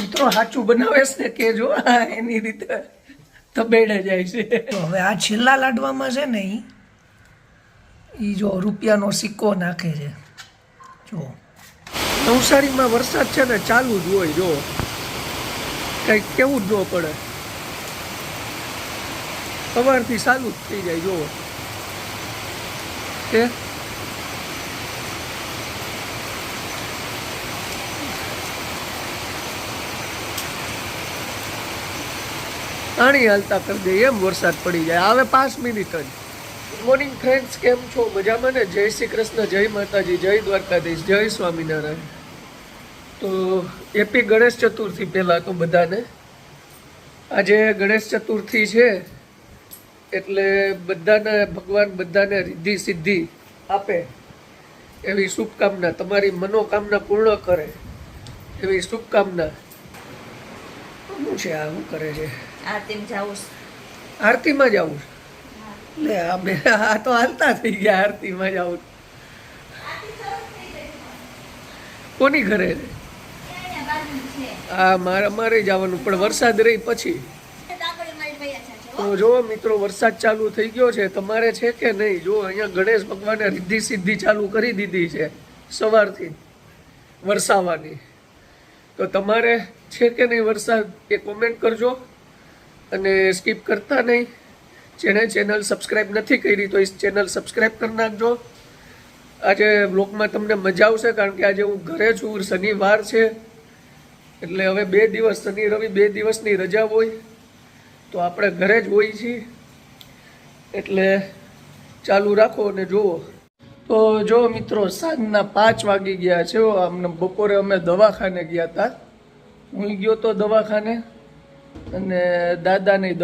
મિત્રો સાચું બનાવે છે કે જો એની રીતે તબેડે જાય છે. હવે આ છેલ્લા લાડવામાં છે ને ઈ જો રૂપિયાનો સિક્કો નાખે છે. જો નવસારીમાં વરસાદ છે ને ચાલુ જ હોય. જો કંઈક કેવું જ ન પડે, સવારથી ચાલુ જ થઈ જાય. જો કે પાણી હાલતા કરી દે એમ વરસાદ પડી જાય. હવે 5 મિનિટ જ. ગુડ મોર્નિંગ ફ્રેન્ડ્સ, કેમ છો? મજામાં ને? જય શ્રી કૃષ્ણ, જય માતાજી, જય દ્વારકાધીશ, જય સ્વામિનારાયણ. તો હેપી ગણેશ ચતુર્થી પહેલાં તો બધાને. આજે ગણેશ ચતુર્થી છે એટલે બધાને ભગવાન બધાને રિદ્ધિ સિદ્ધિ આપે એવી શુભકામના, તમારી મનોકામના પૂર્ણ કરે એવી શુભકામના. શું છે આ? શું કરે છે? આરતીમાં જવું લે આ તો હાલતા થઈ ગયા. આરતીમાં જવું કોની ઘરે? હા, મારે જવાનું, પણ વરસાદ રહી પછી. તો જો મિત્રો, વરસાદ ચાલુ થઈ ગયો છે. તમારે છે કે નહીં? જો અહીંયા ગણેશ ભગવાને રિદ્ધિ સિદ્ધિ ચાલુ કરી દીધી છે સવારથી વરસાવાની. તો તમારે છે કે નહીં વરસાદ એ કોમેન્ટ કરજો અને સ્કીપ કરતા નહીં. જેને ચેનલ સબસ્ક્રાઈબ નથી કરી તો એ ચેનલ સબસ્ક્રાઈબ કરી નાખજો. આજે બ્લોગમાં તમને મજા આવશે કારણ કે આજે હું ઘરે છું. શનિવાર છે એટલે હવે 2 દિવસ, શનિ રવિ 2 દિવસની રજા હોય તો આપણે ઘરે જ હોઈએ છીએ. એટલે ચાલુ રાખો અને જુઓ. તો જો મિત્રો, સાંજના 5 વાગી ગયા છે. અમને બપોરે અમે દવાખાને ગયા હતા. હું ગયો તો દવાખાને અને દાદાની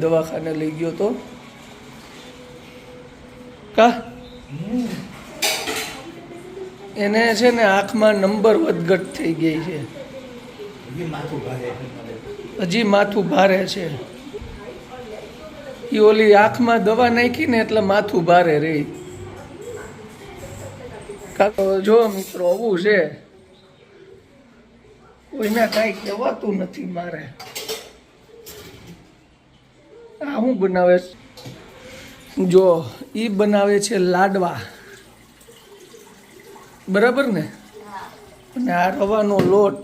દવાખાને લઈ ગયો તો. કા એને છે ને આંખમાં નંબર વધઘટ થઈ ગઈ છે. હજી માથું ભારે છે. એ ઓલી આંખમાં દવા નાખી ને એટલે માથું ભારે રહી. જો મિત્રો, આવું છે. કોઈને કાંઈ કહેવાતું નથી મારે. આ શું બનાવે છે? જો ઈ બનાવે છે લાડવા, બરાબર ને? અને આ રવાનો લોટ.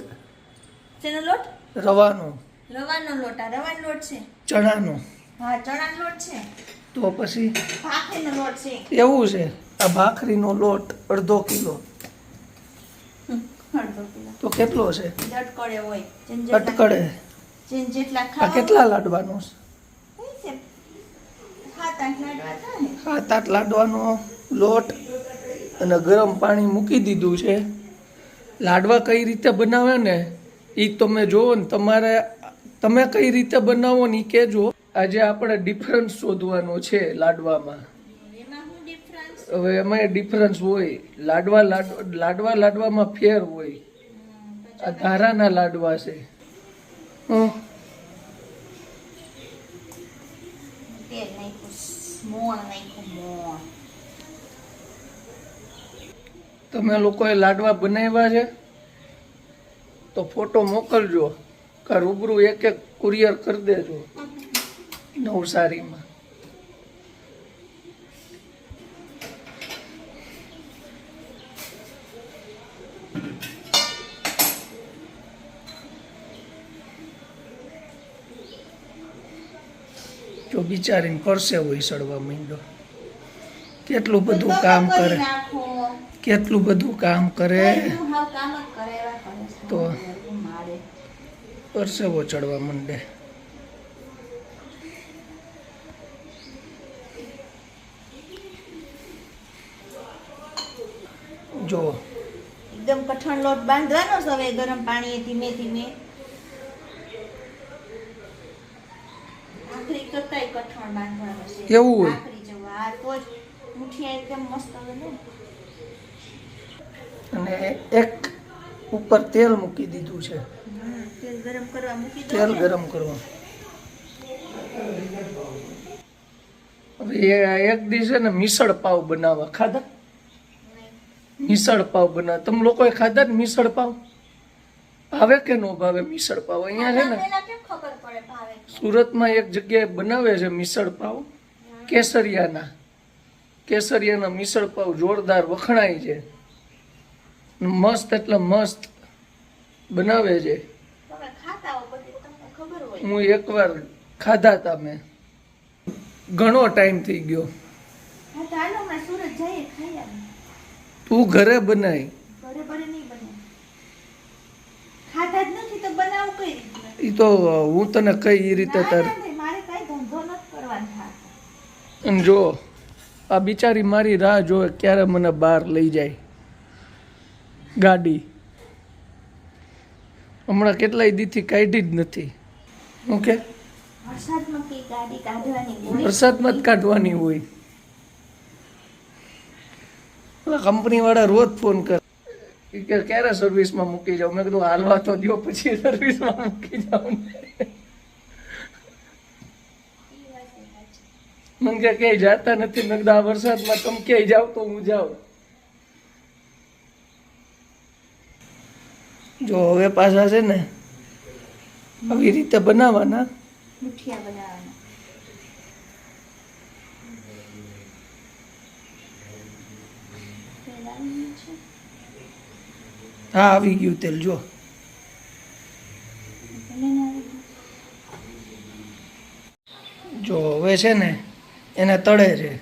શેનો લોટ? રવાનો લોટ. આ રવાનો લોટ છે. ચણાનો. હા, ચણાનો લોટ છે. તો પછી ભાખરીનો લોટ છે. એવું છે? આ ભાખરીનો લોટ અડધો કિલો. તો કેટલો છે? અટકળે હોય. અટકળે. જેટલા આ કેટલા લાડવાનો છે? 7-8 લાડવાનો લોટ અને ગરમ પાણી મૂકી દીધું છે. લાડવા કઈ રીતે બનાવે ને એ તમે જોવો ને, તમે કઈ રીતે બનાવો ને એ કહેજો. આજે આપણે ડિફરન્સ શોધવાનો છે લાડવામાં. હવે એમાં ડિફરન્સ હોય. લાડવામાં ફેર હોય. આ ધારાના લાડવા છે. તમે લોકોએ લાડવા બનાવ્યા છે તો ફોટો મોકલજો, કા રૂબરૂ એક કુરિયર કરી દેજો નવસારીમાં. જો બિચારીને પરસેવો સડવા માંડ્યો. કેટલું બધું કામ કરે, કેટલું બધું કામ કરે તો પરસેવો ચડવા માંડે. જો એકદમ કઠણ લોટ બાંધવાનો છે. હવે ગરમ પાણી ધીમે ધીમે ભાખરી કરતાય કઠણ બાંધવાનો છે. એવું હોય? ભાખરી જેવું. આ તો જ મુઠિયા એકદમ મસ્ત બને. અને એક ઉપર તેલ મૂકી દીધું છે. તેલ ગરમ કરવા મૂકી દો. તેલ ગરમ કરવા. હવે એક દિવસે ને મિસળ પાવ બનાવવા. ખાધા? મિસળ પાવ બનાવ તમે લોકોએ ખાધા ને મિસળ પાવ? ભાવે કે નો ભાવે મિસળ પાવ? અહીંયા છે ને પેલા કેમ ખબર પડે ભાવે કે? સુરતમાં એક જગ્યાએ બનાવે છે મિસળ પાવ, કેસરિયાના મિસળ પાવ જોરદાર વખણાય છે, મસ્ત એટલે મસ્ત બનાવે છે. તમે ખાતા હો પછી તમને ખબર હોય. હું એકવાર ખાધા તા મેં, ઘણો ટાઈમ થઈ ગયો. હા તો હાલો અમે સુરત જઈએ ખાઈ આવીએ. તું ઘરે બનાય, ઘરે બરે નહીં બને. ખાતા જ નથી તો બનાવું કઈ રીતના? એ તો હું તને કઈ એ રીતે ના, તારે. ના, ના, મારે કઈ ધંધો નથી કરવાનો થાતો. અને જો આ બિચારી મારી રાહ જોવે ક્યારે મને બહાર લઈ જાય ગાડી. હમણાં કેટલાય દીથી કાઢી જ નથી. ઓકે, વરસાદમાં કઈ ગાડી કાઢવાની હોય? વરસાદમાં જ કાઢવાની હોય. કંપની વાળા રોજ ફોન કરે કે ક્યારે સર્વિસમાં મૂકી જાવ. મેં કીધું હાલવા તો દો પછી સર્વિસમાં મૂકી જાઉં. મને કે ક્યાંય જાતા નથી. મેં કીધું આ વરસાદમાં તમે ક્યાંય જાવ તો હું જાઉં. જો હવે પાછા છે ને આવી રીતે બનાવવાના. મુઠિયા બનાવવાના. તેલ આવી ગયું છે? હા આવી ગયું તેલ. જો ભલે ના આવી ગયું. જો હવે છે ને એને તળે છે.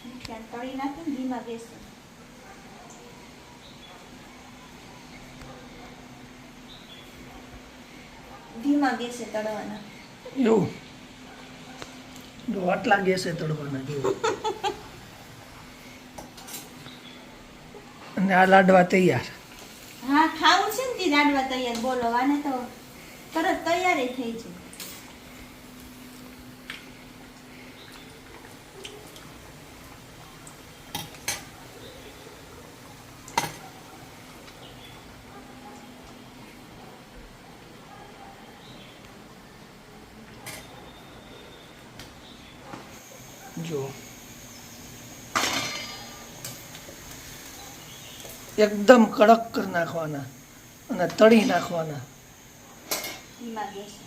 મુઠિયા તળી નાખીને ધીમા ગેસે. ધીમા ગેસે તળવાના. એવું જો આટલા ગેસે તળવાના. જો અને આ લાડવા તૈયાર. હા ખાવું છે ને તે લાડવા તૈયાર. બોલો આને તો તરત તૈયાર ય થઈ જાય. જો એકદમ કડક કરી નાખવાના અને તળી નાખવાના. ધીમા ગેસે.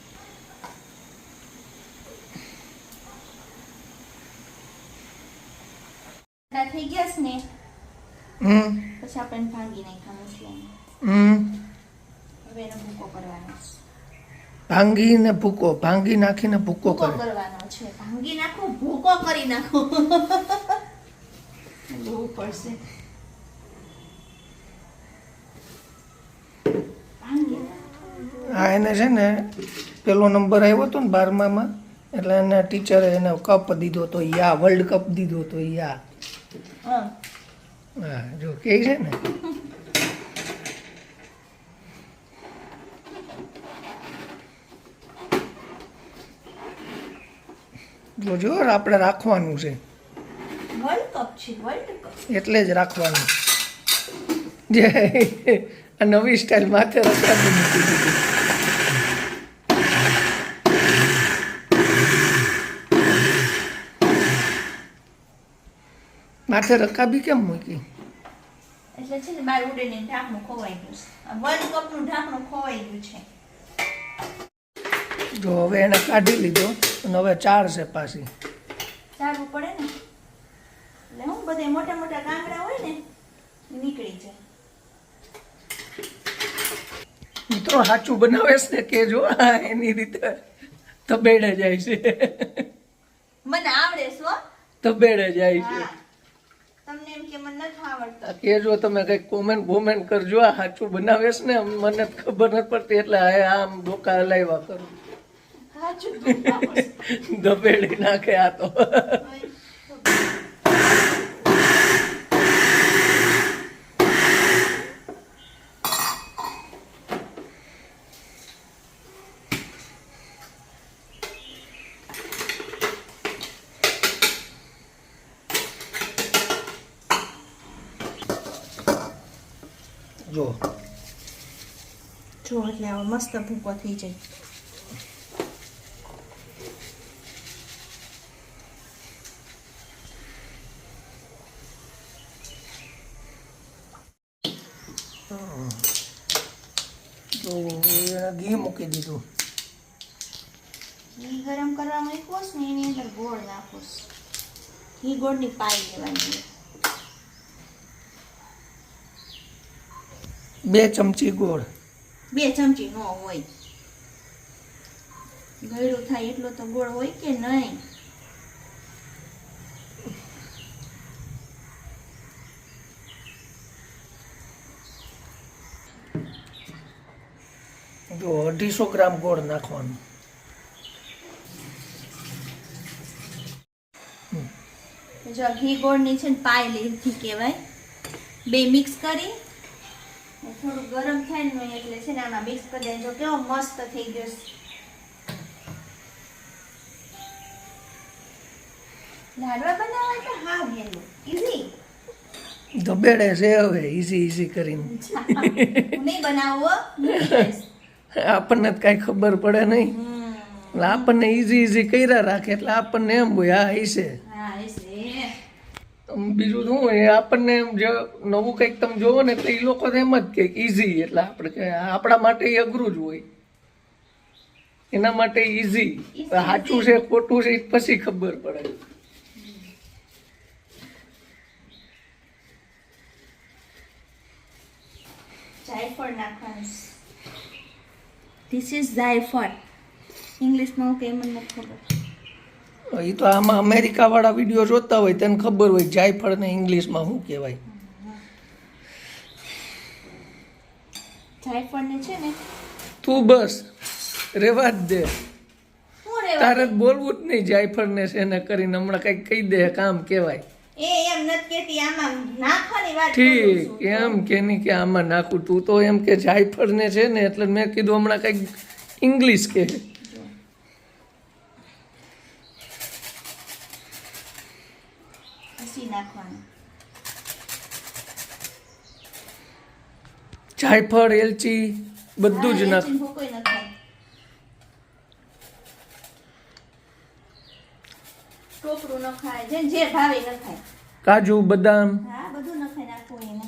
થઈ ગયા છે ને પછી આપણે ભાંગી નાખ્યા મુઠિયાને. હવે એનો ભૂકો કરવાનો છે. ભાંગીને ભૂકો, ભાંગી નાખીને ભૂકો ભૂકો કરે. કરવાનો છે. ભાંગી નાખો, ભૂકો કરી નાખો. જોવું પડશે. ભાંગી નાખો. હા એને છે ને પેલો નંબર આવ્યો હતો ને 12માં, એટલે એને ટીચરે એને કપ દીધો તો યા, વર્લ્ડ કપ દીધો તો યા. હા. હા જો કે છે ને જોજો આપણે રાખવાનું છે, વર્લ્ડ કપ છે, વર્લ્ડ કપ. એટલે જ રાખવાનું. જે આ નવી સ્ટાઇલ માથે રકાબી મૂકી દીધી. માથે રકાબી કેમ મૂકી? એટલે છે ને બાર ઉડે ને ઢાંકણું ખોવાઈ ગયું છે. આ વર્લ્ડ કપ નું ઢાંકણું ખોવાઈ ગયું છે. જો હવે એને કાઢી લીધો અને હવે ચારશે પાછી. ચાલવું પડે ને. એટલે હું બધે મોટા મોટા કાંકડા હોય ને નીકળી જાય. મિત્રો સાચું બનાવેશ ને કે જો એની રીતે તબેડે જાય છે. મને આવડે છે હો. તબેડે જાય છે. હા. તમને એમ કે મને નથી આવડતું. કે જો તમે કઈક કોમેન્ટ કરજો. આ સાચું બનાવેશ ને મને ખબર નથી પડતી એટલે આમ ડોકા હલાવ્યા કરું. સાચું બનાવવું છે. દબેડી નાખે આ તો. જો જો એટલે આવો મસ્ત ભૂકો થઈ જાય. તો ઘી મૂકી દીધું. ઘી ગરમ કરવા મૂક્યો છે ને એની અંદર ગોળ નાખો. ઘી ગોળની પાઈ લેવાની. 2 ચમચી ગોળ. 2 ચમચી નો હોય, ગળ્યું થાય એટલો તો ગોળ હોય કે નહીં? જો 250 ગ્રામ ગોળ નાખવાનું. જો ઘી ગોળની છે ને પાઈ લીધી કહેવાય. 2 મિક્સ કરી થોડું ગરમ થાય ને એટલે છે ને આમાં મિક્સ કરી દે. જો કેવો મસ્ત થઈ ગયો છે. લાડવા બનાવવા તો હા હેલું ઈઝી. ધબેડે છે હવે ઈઝી કરીને. નહીં બનાવો આપણને તો કાંઈ ખબર પડે નહીં, એટલે આપણને ઈઝી કર્યા રાખે એટલે આપણને એમ હોય હા હશે. બીજું શું હોય આપણને એમ જે નવું કંઈક તમે જોવો ને તો એ લોકો એમ જ કે ઈઝી, એટલે આપણે કે આપણા માટે એ અઘરું જ હોય, એના માટે ઈઝી. સાચું છે ખોટું છે પછી ખબર પડે. જાયફળ નાખવાનું. ધીસ ઇઝ જાયફળ. ઇંગ્લિશમાં હું કેમ મને ખબર. એ તો આમાં અમેરિકા વાળા વિડીયો જોતા હોય તેને ખબર હોય જાયફળ ને ઇંગ્લિશમાં શું કહેવાય. જાયફળ ને છે ને તું બસ રેવા જ દે, તારે જ બોલવું જ નહીં. જાયફળ ને છે ને કરીને હમણાં કંઈક કહી દે કામ કહેવાય. એમ નથી કેતી, આમાં નાખવાની વાત ઠીક એમ કે નહીં કે આમાં નાખું. તું તો એમ કે જાયફળ ને છે ને એટલે મેં કીધું હમણાં કંઈક ઇંગ્લિશ કે. નાખવાનું જાયફળ એલચી બધું જ નાખ. કોઈ નખાય. ટોપરું નખાય, જેને જે ભાવે નખાય. કાજુ બદામ હા બધું નખાય નાખવું એને.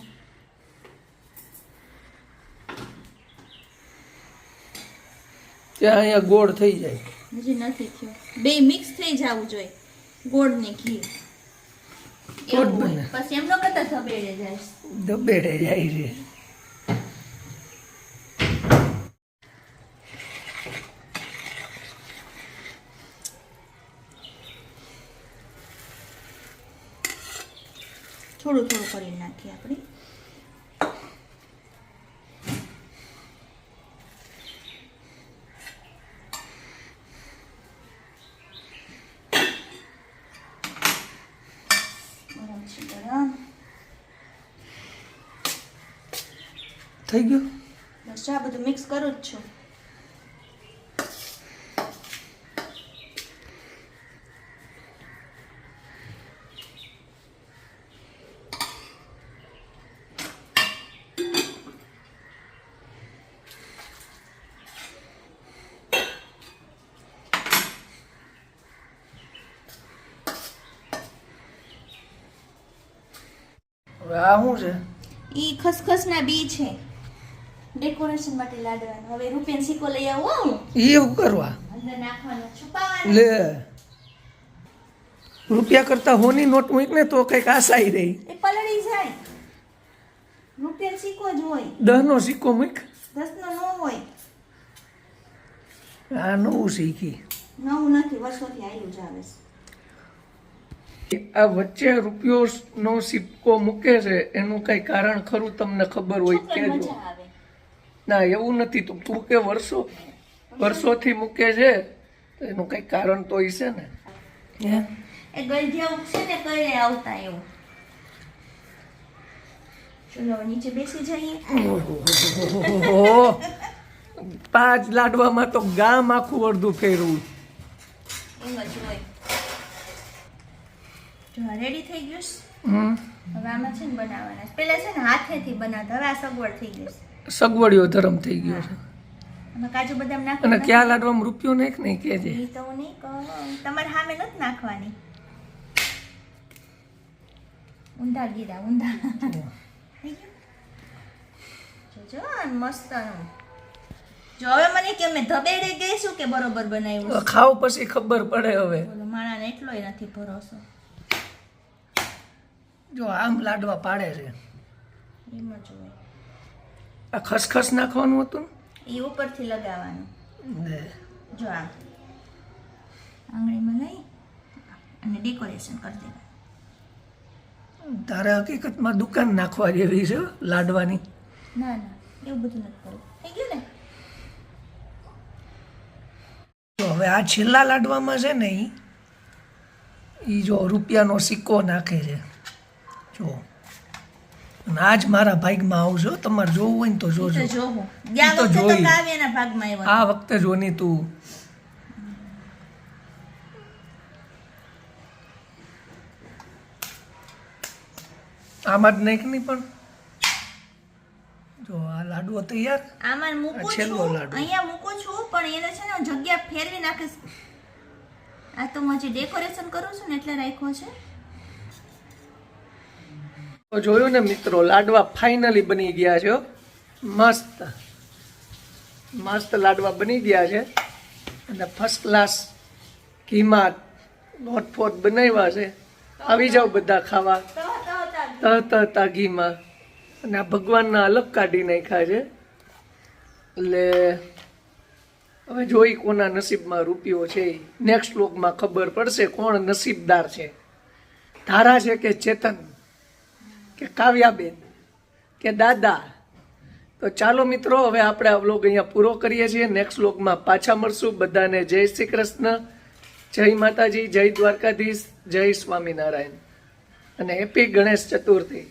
ત્યાં અહીંયા ગોળ થઈ જાય. હજી નથી થયો. 2 મિક્સ થઈ જવું જોઈએ ગોળ ને ઘી. પછી એમનો કરતા ધબેડે જાય. ધબેડે જાય છે. થોડું થોડું કરી નાખીએ આપણે. થઈ ગયું. બસ આ બધું મિક્સ કરું જ છું. આ શું છે? ઈ ખસખસના બી છે, ડેકોરેશન માટે લાડવાનું. હવે રૂપિયાનો સિક્કો લઈ આવો. એવું કરવા અંદર નાખવાનો, છુપાવવાનો. લે રૂપિયા કરતા હોની નોટ મૂક ને તો કઈક આશાઈ રહી. એ પલળી જાય. રૂપિયાનો સિક્કો જ હોય. 10 નો સિક્કો મૂક. 10 નો ન હોય. આ નવું શીખી. નવું નથી, વર્ષોથી આયુ જ આવે છે. આ વચ્ચે રૂપિયો નો સિક્કો મૂકે છે એનું કઈ કારણ ખરું તમને ખબર હોય કેજો. મજા આવે. ના એવું નથી. તું કે વર્ષોથી મૂકે છે તો એનું કઈ કારણ તો હશે ને. એ ગલઢિયા ઉગશે ને કઈ આવતા એવું. ચલો નીચે બેસી જઈએ. 5 લાડવામાં તો ગામ આખું અડધું ફેરવું. એમ જ હોય. જો રેડી થઈ ગયું છે. હવે આમાં છે ને બનાવવાના. પેલા છે ને હાથેથી બનાવતા, હવે આ સગવડ થઈ ગઈ છે. સગવડિયો ધર્મ થઈ ગયો છે. આમાં કાજુ બદામ નાખો. અને ક્યાં લાડવામાં રૂપિયો નાખ નહીં કેજે. ઈ તો હું નહીં કહું. તમારે સામે નથી નાખવાની. ઊંધા ગીરા ઊંધા. થઈ ગયું. જોજો મસ્ત. જો હવે મને કે મેં ધબેડે ગઈશું કે બરોબર બનાવ્યું ખાવ પછી ખબર પડે હવે. બોલો માણાને એટલોય નથી ભરોસો. જો આમ લાડવા પાડે છે. એમ જ હોય. આ ખસખસ નાખવાનું હતું એ ઉપરથી લગાવવાનું. ને જો આ આંગળીમાં લઈ અને ડેકોરેશન કરી દેવાનું. તારે હકીકતમાં દુકાન નાખવા જેવી છે લાડવાની. ના ના એવું બધું નથી કરવું. થઈ ગયું ને. તો હવે આ છેલ્લા લાડવામાં છે ને ઈ જો રૂપિયાનો સિક્કો નાખે છે જો. અને આજ મારા ભાગમાં આવજો, તમારે જોવું હોય ને તો જોજો. તો જોવું. ગયા તો વખતે તો જોઈ. કાવ્યના ભાગમાં આવ્યો. આ વખતે જોની તું. આમાં જ નાખ નહીં પણ જો આ લાડવો તૈયાર. આમાં મૂકું આ છેલ્લો છું, લાડુ. અહીંયા મૂકું છું પણ એને છે ને હું જગ્યા ફેરવી નાખીશ. આ તો હું હજી ડેકોરેશન કરું છું ને એટલે રાખ્યો છે. તો જોયું ને મિત્રો, લાડવા ફાઇનલી બની ગયા છે હો. મસ્ત મસ્ત લાડવા બની ગયા છે અને ફર્સ્ટ ક્લાસ ઘીમાં લોટફોટ બનાવ્યા છે. આવી જાઓ બધા ખાવા તહતા ઘીમાં. અને આ ભગવાનના અલગ કાઢી નાખ્યા છે. એટલે હવે જોઈ કોના નસીબમાં રૂપિયો છે. નેક્સ્ટ વ્લોગમાં ખબર પડશે કોણ નસીબદાર છે. ધારા છે કે ચેતન કે કાવ્યાબેન કે દાદા. તો ચાલો મિત્રો, હવે આપણે આ વ્લોગ અહીંયા પૂરો કરીએ છીએ. નેક્સ્ટ વ્લોગમાં પાછા મળશું. બધાને જય શ્રી કૃષ્ણ, જય માતાજી, જય દ્વારકાધીશ, જય સ્વામિનારાયણ અને હેપી ગણેશ ચતુર્થી.